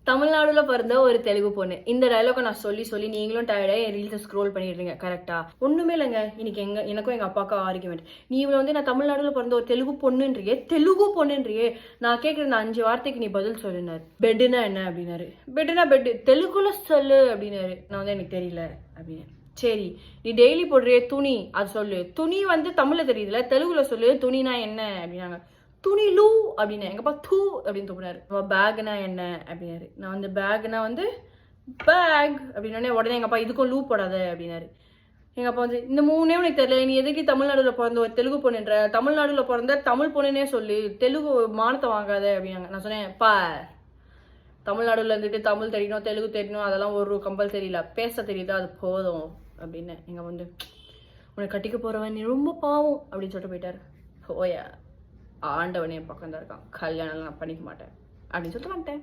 தமிழ்நாடுல பிறந்த ஒரு தெலுங்கு பொண்ணு. இந்த டயலாக நான் சொல்லி சொல்லி நீங்களும் டயர்டாக என் ரீல்ஸை ஸ்க்ரோல் பண்ணிடுறீங்க. கரெக்டா? ஒண்ணுமே இல்லைங்க. இன்னைக்கு எனக்கும் எங்க அப்பாவுக்கும் ஆர்குமெண்ட். நீ இவ்வளவு வந்து நான் தமிழ்நாடுல பிறந்த ஒரு தெலுங்கு பொண்ணுன்றியே நான் கேட்குற இந்த 5 வார்த்தைக்கு நீ பதில் சொல்லினாரு. பெட்டுனா என்ன அப்படின்னாரு. பெட்டுனா பெட்டு தெலுங்குல சொல்லு அப்படின்னாரு. நான் வந்து எனக்கு தெரியல அப்படின்னு. சரி, நீ டெய்லி போடுறிய துணி, அது சொல்லு. துணி வந்து தமிழ்ல தெரியுதுல, தெலுங்குல சொல்லு. துணினா என்ன அப்படின்னாங்க. துணி லூ அப்படின்னு. எங்கப்பா தூ அப்படின்னு தூக்குனாரு. பேக்னா என்ன அப்படின்னாரு. நான் வந்து பேக்னா வந்து பேக் அப்படின்னே உடனே எங்கப்பா இதுக்கும் லூ போடாத அப்படின்னாரு. எங்க அப்பா வந்து இந்த 3 உனக்கு தெரியல, நீ எதுக்கு தமிழ்நாடுல பிறந்த ஒரு தெலுங்கு பொண்ணுன்ற, தமிழ்நாடுல பிறந்த தமிழ் பொண்ணுன்னே சொல்லு, தெலுங்கு மானத்தை வாங்காத அப்படின்னாங்க. நான் சொன்னேன், பா தமிழ்நாடுல இருந்துட்டு தமிழ் தெரியணும், தெலுங்கு தெரியணும், அதெல்லாம் ஒரு கம்பல்சரி இல்லை, பேச தெரியுது அது போதும் அப்படின்னு. எங்க வந்து உன்னை கட்டிக்க போறவன் நீ ரொம்ப பாவம் அப்படின்னு சொல்லிட்டு போயிட்டாரு. ஓயா, ஆண்டவனே பக்கம் தான் இருக்கான், கல்யாணம் நான் பண்ணிக்க மாட்டேன் அப்படின்னு சொல்லிட்டு வந்துட்டேன்.